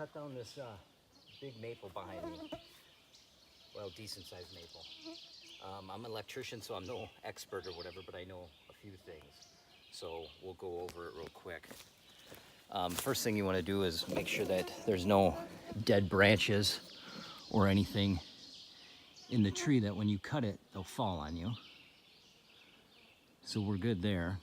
cut down this big maple behind me. Well, decent sized maple. I'm an electrician, so I'm no expert or whatever, but I know a few things. So we'll go over it real quick. First thing you want to do is make sure that there's no dead branches or anything in the tree that when you cut it, they'll fall on you. So we're good there.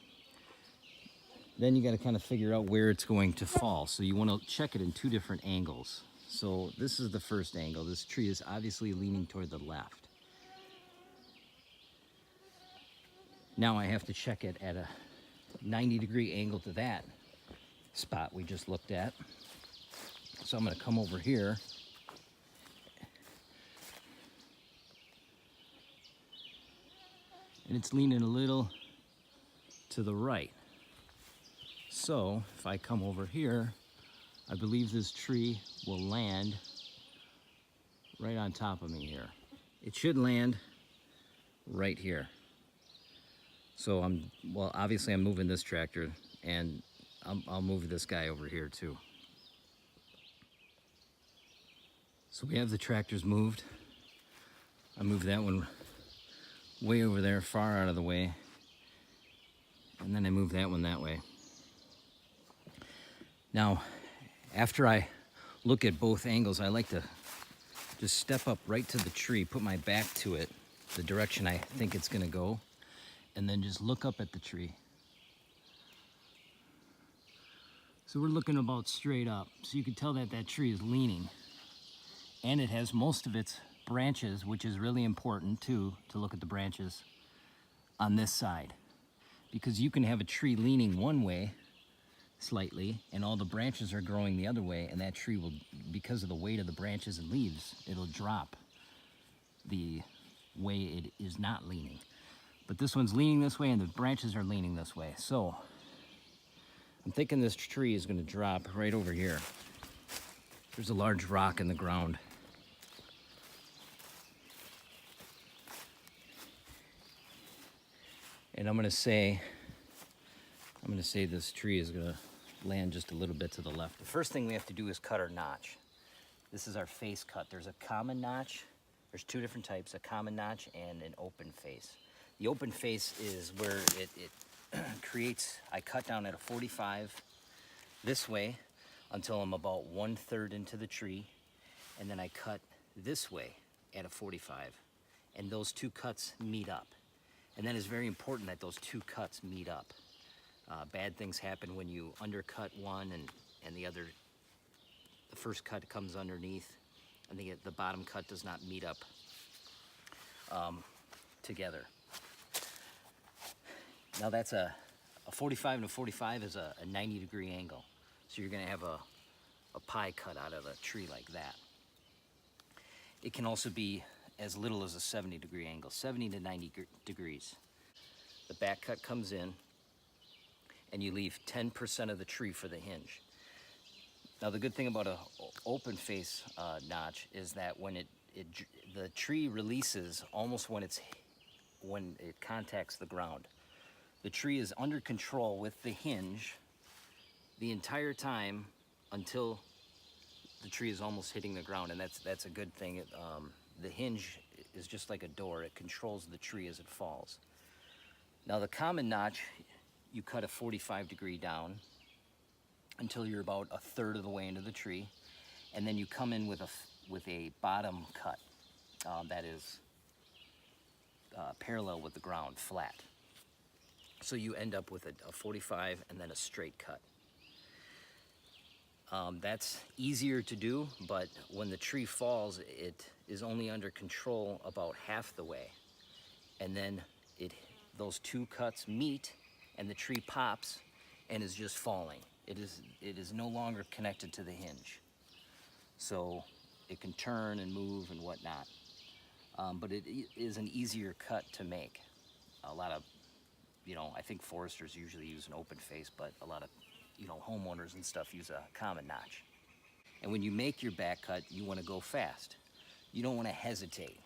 Then you got to kind of figure out where it's going to fall. So you want to check it in two different angles. So this is the first angle. This tree is obviously leaning toward the left. Now I have to check it at a 90-degree angle to that spot we just looked at. So I'm going to come over here and it's leaning a little to the right. So if I come over here, I believe this tree will land right on top of me here. It should land right here. So obviously I'm moving this tractor, and I'll move this guy over here too. So we have the tractors moved. I moved that one way over there, far out of the way. And then I moved that one that way. Now, after I look at both angles, I like to just step up right to the tree, put my back to it, the direction I think it's gonna go, and then just look up at the tree. So we're looking about straight up. So you can tell that that tree is leaning, and it has most of its branches, which is really important too, to look at the branches on this side. Because you can have a tree leaning one way slightly, and all the branches are growing the other way, and that tree will, because of the weight of the branches and leaves, it'll drop the way it is not leaning. But this one's leaning this way and the branches are leaning this way. So I'm thinking this tree is going to drop right over here. There's a large rock in the ground. And I'm going to say this tree is going to land just a little bit to the left. The first thing we have to do is cut our notch. This is our face cut. There's a common notch. There's two different types, a common notch and an open face. The open face is where it creates, I cut down at a 45 this way until I'm about 1/3 into the tree, and then I cut this way at a 45, and those two cuts meet up. And that is very important that those two cuts meet up. Bad things happen when you undercut one and the first cut comes underneath, and the bottom cut does not meet up together. Now that's a 45 and a 45 is a 90-degree angle. So you're gonna have a pie cut out of a tree like that. It can also be as little as a 70-degree angle, 70 to 90 degrees. The back cut comes in, and you leave 10% of the tree for the hinge. Now the good thing about an open face notch is that when the tree releases almost when it contacts the ground. The tree is under control with the hinge the entire time until the tree is almost hitting the ground, and that's a good thing. The hinge is just like a door. It controls the tree as it falls. Now the common notch, you cut a 45-degree down until you're about 1/3 of the way into the tree, and then you come in with a bottom cut that is parallel with the ground, flat. So you end up with a 45 and then a straight cut. That's easier to do, but when the tree falls, it is only under control about half the way, and then those two cuts meet, and the tree pops and is just falling. It is no longer connected to the hinge, so it can turn and move and whatnot. But it is an easier cut to make. A lot of, I think foresters usually use an open face, but a lot of, homeowners and stuff use a common notch. And when you make your back cut, you want to go fast. You don't want to hesitate.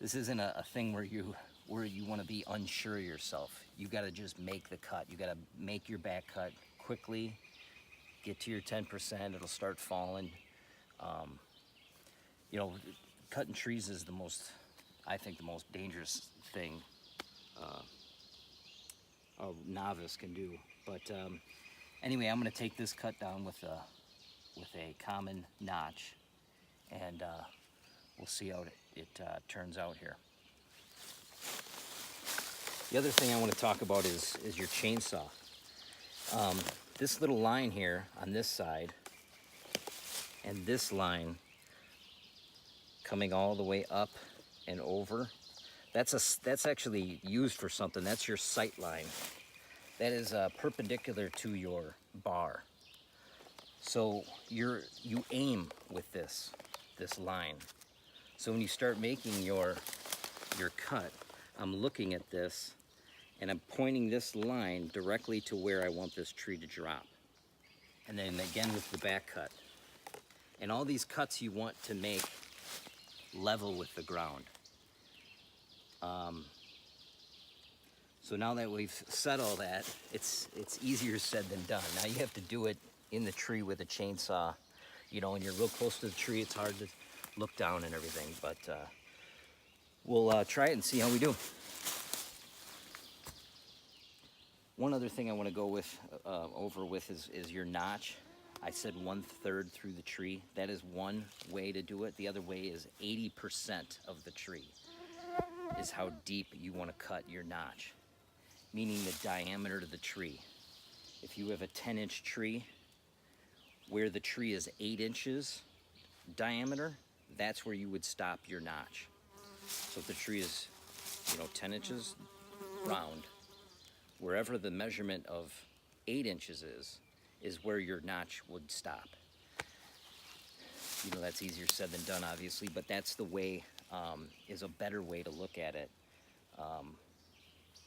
This isn't a thing where you want to be unsure of yourself. You got to just make the cut. You got to make your back cut quickly. Get to your 10%. It'll start falling. You know, cutting trees is the most, I think, the most dangerous thing a novice can do. But anyway, I'm going to take this cut down with a common notch, and we'll see how it turns out here. The other thing I want to talk about is your chainsaw. This little line here on this side, and this line coming all the way up and over, that's actually used for something. That's your sight line. That is perpendicular to your bar. So you aim with this line. So when you start making your cut, I'm looking at this and I'm pointing this line directly to where I want this tree to drop. And then again with the back cut. And all these cuts you want to make level with the ground. So now that we've said all that, it's easier said than done. Now you have to do it in the tree with a chainsaw. You know, when you're real close to the tree, it's hard to look down and everything, but we'll try it and see how we do. One other thing I want to go over with is your notch. I said 1/3 through the tree. That is one way to do it. The other way is 80% of the tree is how deep you want to cut your notch, meaning the diameter of the tree. If you have a 10-inch tree, where the tree is 8 inches diameter, that's where you would stop your notch. So if the tree is, 10 inches round, wherever the measurement of 8 inches is where your notch would stop. That's easier said than done, obviously, but that's the way, is a better way to look at it,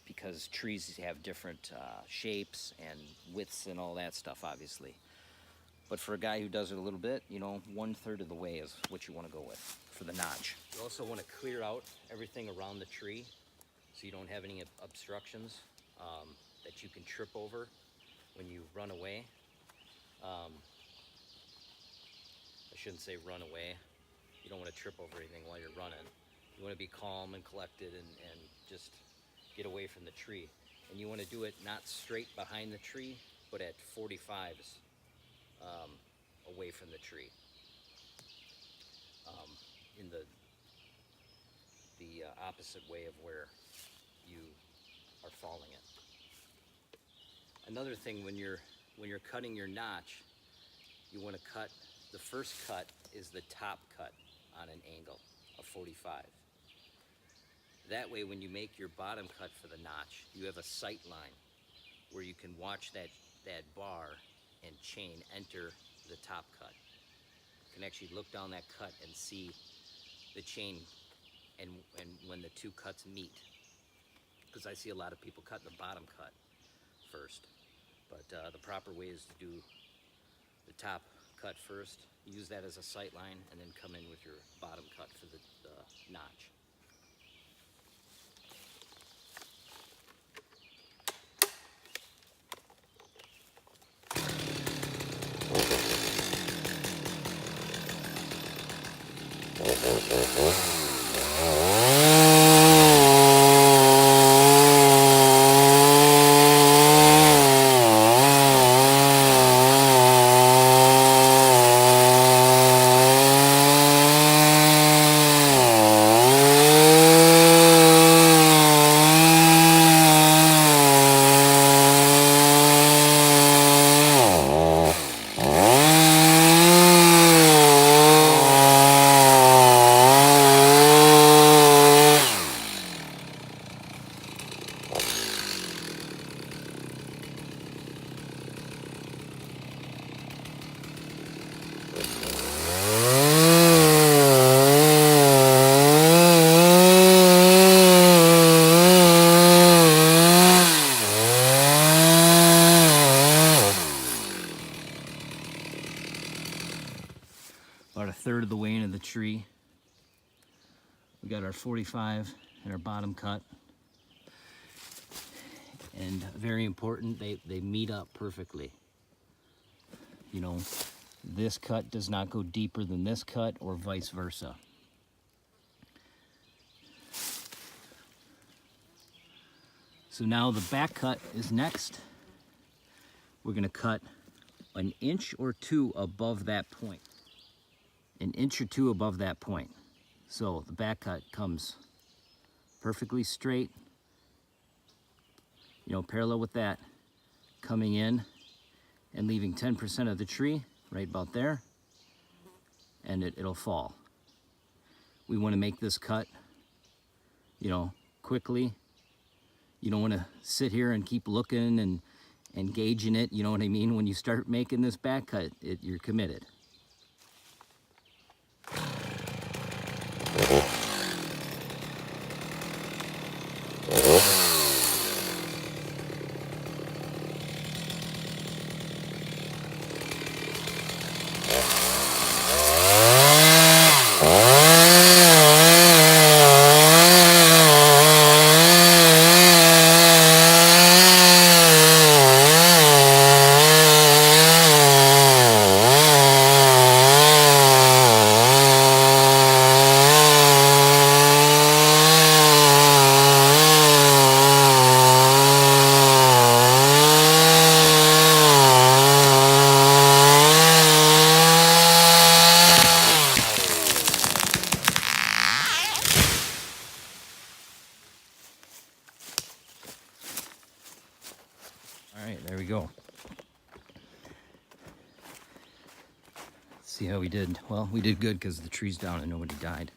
because trees have different shapes and widths and all that stuff, obviously. But for a guy who does it a little bit, 1/3 of the way is what you want to go with for the notch. You also want to clear out everything around the tree so you don't have any obstructions that you can trip over when you run away. I shouldn't say run away. You don't want to trip over anything while you're running. You want to be calm and collected and just get away from the tree. And you want to do it not straight behind the tree, but at 45s away from the tree, in the opposite way of where you are falling it. Another thing, when you're cutting your notch, you want to cut, the first cut is the top cut on an angle of 45. That way, when you make your bottom cut for the notch, you have a sight line where you can watch that bar and chain enter the top cut. You can actually look down that cut and see the chain and when the two cuts meet. Because I see a lot of people cutting the bottom cut first. But the proper way is to do the top cut first, use that as a sight line, and then come in with your bottom cut for the notch. About 1/3 of the way into the tree, we got our 45 and our bottom cut. And very important, they meet up perfectly. This cut does not go deeper than this cut, or vice versa. So now the back cut is next. We're going to cut an inch or two above that point. An inch or two above that point. So the back cut comes perfectly straight, you know, parallel with that, coming in and leaving 10% of the tree right about there, and it'll fall. We want to make this cut, you know, quickly. You don't want to sit here and keep looking and gauging it, you know what I mean? When you start making this back cut, you're committed. All right, there we go. Let's see how we did. Well, we did good because the tree's down and nobody died.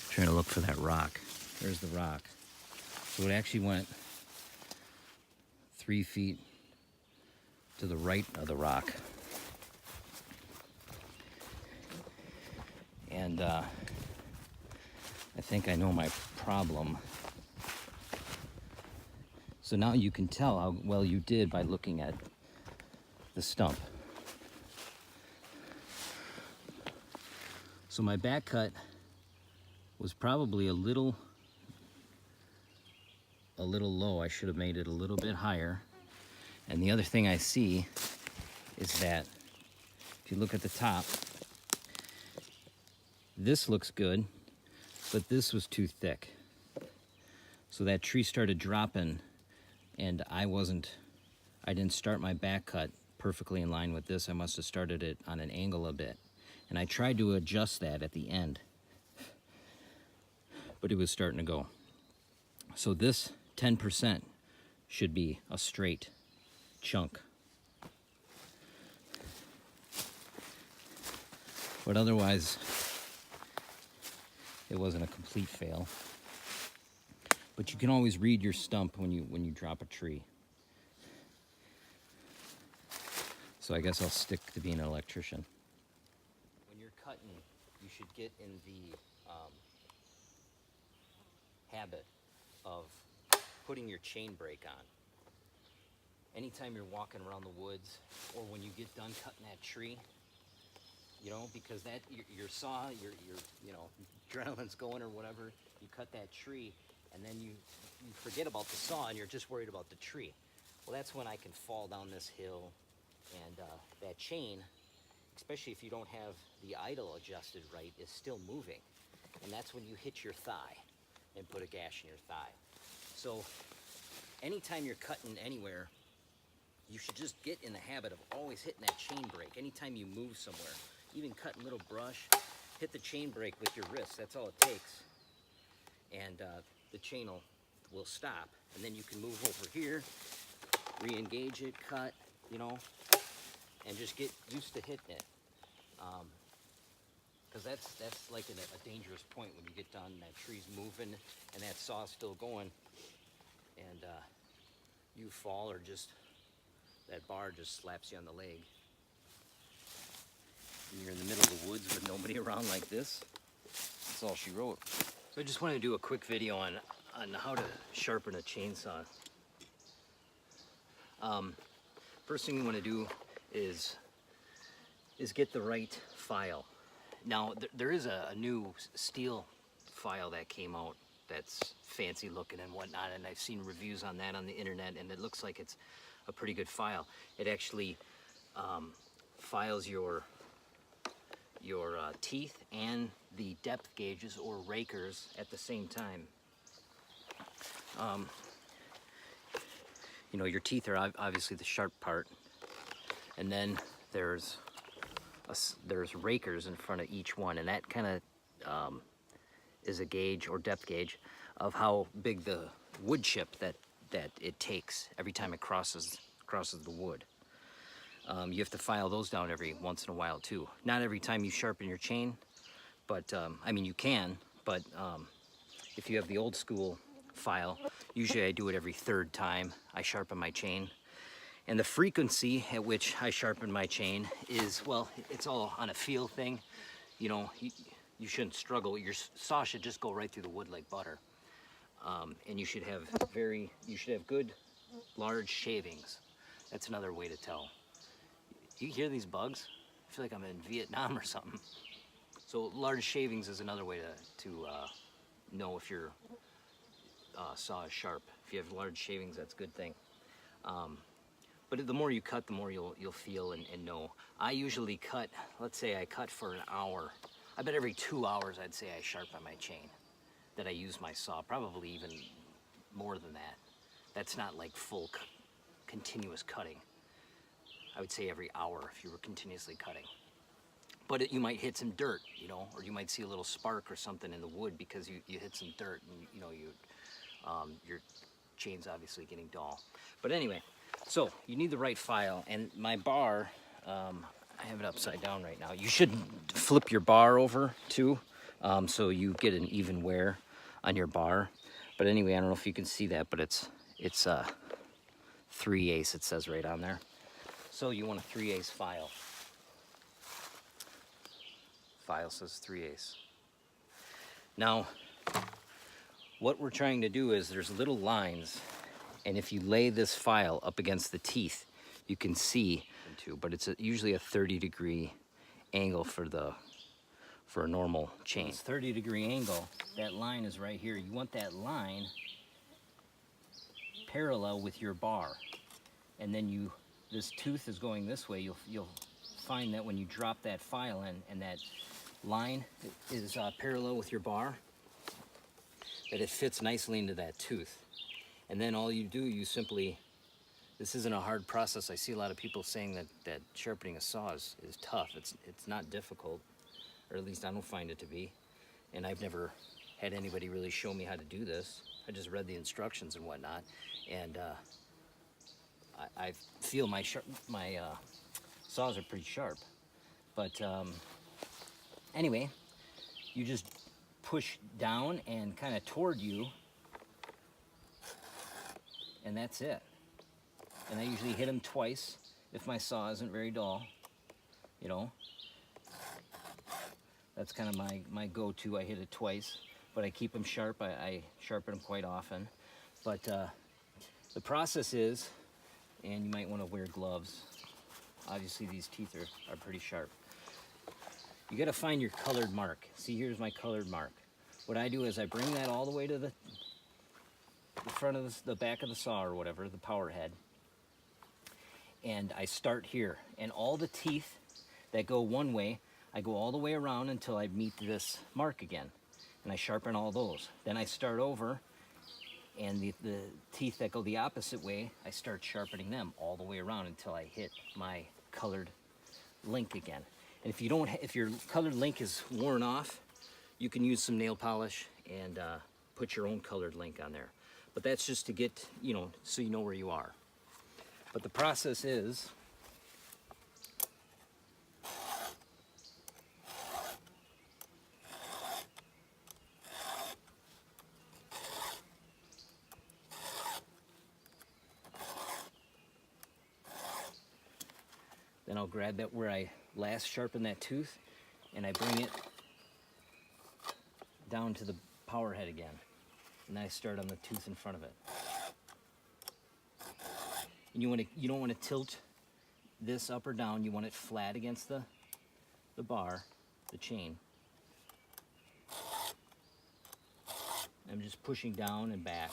Trying to look for that rock. There's the rock. So it actually went 3 feet to the right of the rock. And I think I know my problem. So now you can tell how well you did by looking at the stump. So my back cut was probably a little low. I should have made it a little bit higher. And the other thing I see is that if you look at the top, this looks good, but this was too thick. So that tree started dropping, and I didn't start my back cut perfectly in line with this. I must have started it on an angle a bit. And I tried to adjust that at the end, but it was starting to go. So this 10% should be a straight chunk. But otherwise, it wasn't a complete fail. But you can always read your stump when you drop a tree. So I guess I'll stick to being an electrician. When you're cutting, you should get in the habit of putting your chain brake on. Anytime you're walking around the woods, or when you get done cutting that tree, you know, because that your saw, your you know, adrenaline's going or whatever, you cut that tree, and then you forget about the saw and you're just worried about the tree. Well, that's when I can fall down this hill, and that chain, especially if you don't have the idle adjusted right, is still moving. And that's when you hit your thigh and put a gash in your thigh. So anytime you're cutting anywhere, you should just get in the habit of always hitting that chain brake. Anytime you move somewhere, even cutting little brush, hit the chain brake with your wrist. That's all it takes. And the chain will stop. And then you can move over here, re-engage it, cut, you know, and just get used to hitting it. Because that's like a dangerous point when you get done and that tree's moving and that saw's still going, and you fall, or just that bar just slaps you on the leg. And you're in the middle of the woods with nobody around like this. That's all she wrote. So I just wanted to do a quick video on how to sharpen a chainsaw. First thing you want to do is get the right file. Now there is a new steel file that came out that's fancy looking and whatnot, and I've seen reviews on that on the internet, and it looks like it's a pretty good file. It actually files your teeth and the depth gauges or rakers at the same time. You know, your teeth are obviously the sharp part, and then there's rakers in front of each one, and that kind of is a gauge or depth gauge of how big the wood chip that it takes every time it crosses the wood. You have to file those down every once in a while too. Not every time you sharpen your chain, but I mean you can, but if you have the old school file, usually I do it every third time I sharpen my chain. And the frequency at which I sharpen my chain is, well, it's all on a feel thing. You know, you shouldn't struggle. Your saw should just go right through the wood like butter. And you should have good large shavings. That's another way to tell. You hear these bugs? I feel like I'm in Vietnam or something. So large shavings is another way to know if your saw is sharp. If you have large shavings, that's a good thing. But the more you cut, the more you'll feel and know. I usually cut, let's say I cut for an hour. I bet every 2 hours I'd say I sharpen my chain, that I use my saw, probably even more than that. That's not like full continuous cutting. I would say every hour if you were continuously cutting. But you might hit some dirt, you know, or you might see a little spark or something in the wood because you hit some dirt, and you know your chain's obviously getting dull. But anyway, so you need the right file, and my bar, I have it upside down right now. You should flip your bar over too, so you get an even wear on your bar. But anyway, I don't know if you can see that, but it's 3/8, it says right on there. So you want a 3/8 file. File says 3/8. Now, what we're trying to do is there's little lines, and if you lay this file up against the teeth, you can see, but it's usually a 30-degree angle for a normal chain. It's 30-degree angle. That line is right here. You want that line parallel with your bar, and then this tooth is going this way. You'll find that when you drop that file in and that line is parallel with your bar, that it fits nicely into that tooth. And then all you do, you simply, this isn't a hard process. I see a lot of people saying that sharpening a saw is tough. It's not difficult, or at least I don't find it to be. And I've never had anybody really show me how to do this. I just read the instructions and whatnot, and I feel my saws are pretty sharp. But anyway, you just push down and kind of toward you, and that's it. And I usually hit them twice if my saw isn't very dull, you know. That's kind of my go-to. I hit it twice, but I keep them sharp. I sharpen them quite often. But the process is, and you might want to wear gloves. Obviously these teeth are pretty sharp. You got to find your colored mark. See, here's my colored mark. What I do is I bring that all the way to the front of the back of the saw or whatever, the power head. And I start here. And all the teeth that go one way, I go all the way around until I meet this mark again. And I sharpen all those. Then I start over, and the teeth that go the opposite way, I start sharpening them all the way around until I hit my colored link again. And if your colored link is worn off, you can use some nail polish and put your own colored link on there. But that's just to get, you know, so you know where you are. But the process is, then I'll grab that where I last sharpened that tooth, and I bring it down to the power head again. And then I start on the tooth in front of it. And you don't want to tilt this up or down. You want it flat against the bar, the chain. I'm just pushing down and back.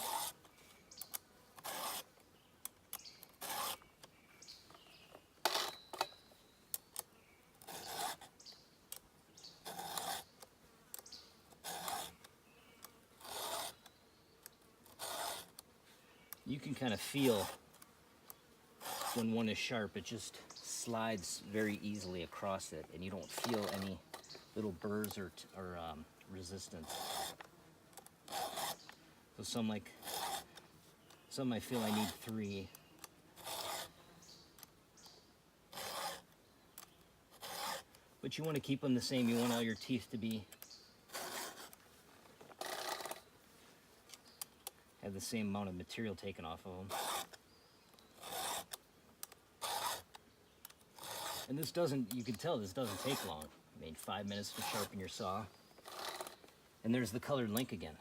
You can kind of feel when one is sharp, it just slides very easily across it, and you don't feel any little burrs or resistance. So some I feel I need 3. But you want to keep them the same. You want all your teeth to have the same amount of material taken off of them. And this doesn't, you can tell this doesn't take long. I mean, 5 minutes to sharpen your saw. And there's the colored link again.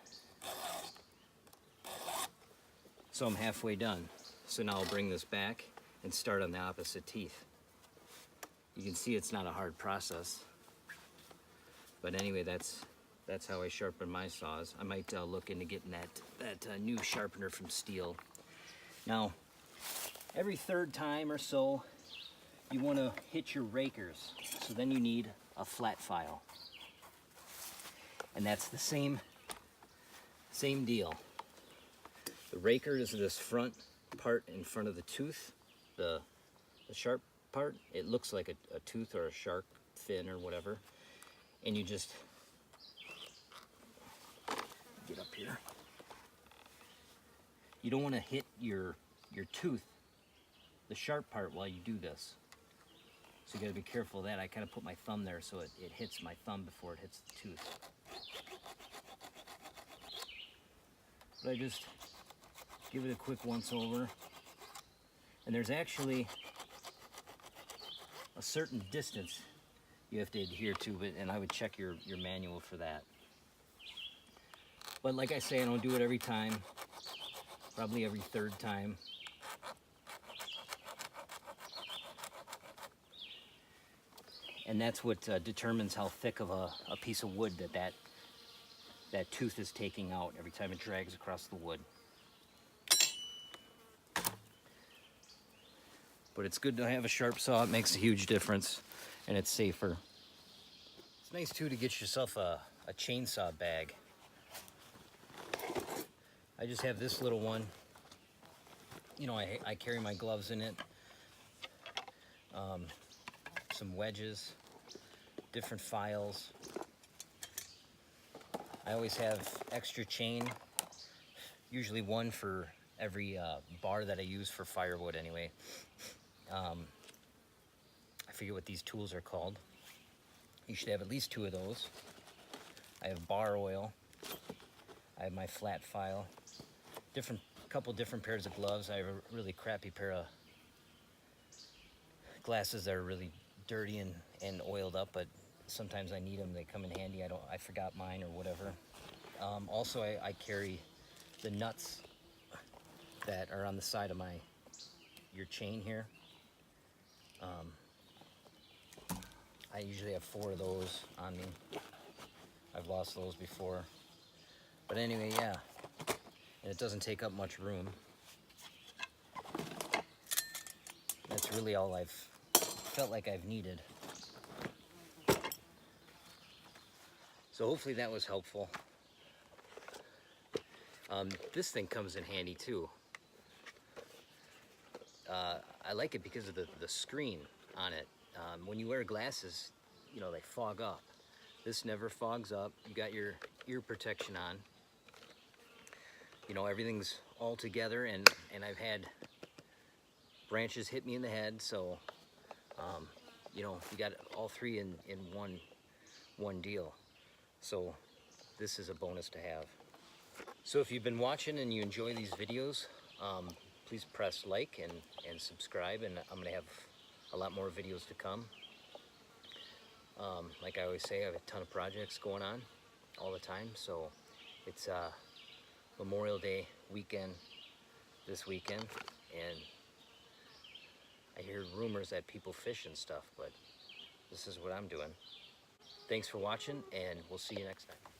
So I'm halfway done. So now I'll bring this back and start on the opposite teeth. You can see it's not a hard process. But anyway, that's how I sharpen my saws. I might look into getting that new sharpener from Steel. Now, every 3rd time or so, you want to hit your rakers. So then you need a flat file. And that's the same deal. The raker is this front part in front of the tooth, the sharp part. It looks like a tooth or a shark fin or whatever. And you just get up here. You don't want to hit your tooth, the sharp part, while you do this. So you got to be careful of that. I kind of put my thumb there so it hits my thumb before it hits the tooth. But I just give it a quick once over. And there's actually a certain distance you have to adhere to, and I would check your manual for that. But like I say, I don't do it every time, probably every 3rd time. And that's what determines how thick of a piece of wood that tooth is taking out every time it drags across the wood. But it's good to have a sharp saw. It makes a huge difference, and it's safer. It's nice too to get yourself a chainsaw bag. I just have this little one. You know, I carry my gloves in it, some wedges, different files. I always have extra chain, usually one for every bar that I use for firewood anyway. I forget what these tools are called. You should have at least 2 of those. I have bar oil. I have my flat file. Couple different pairs of gloves. I have a really crappy pair of glasses that are really dirty and oiled up, but sometimes I need them. They come in handy. I forgot mine or whatever. Also, I carry the nuts that are on the side of your chain here. I usually have 4 of those on me. I've lost those before. But anyway, yeah. And it doesn't take up much room. That's really all I've felt like I've needed. So hopefully that was helpful. This thing comes in handy too. I like it because of the screen on it. When you wear glasses, you know, they fog up. This never fogs up. You got your ear protection on. You know, everything's all together, and I've had branches hit me in the head, so you know, you got all 3 in one deal. So this is a bonus to have. So if you've been watching and you enjoy these videos, please press like and subscribe, and I'm gonna have a lot more videos to come. Like I always say, I have a ton of projects going on all the time, so it's Memorial Day weekend this weekend, and I hear rumors that people fish and stuff, but this is what I'm doing. Thanks for watching, and we'll see you next time.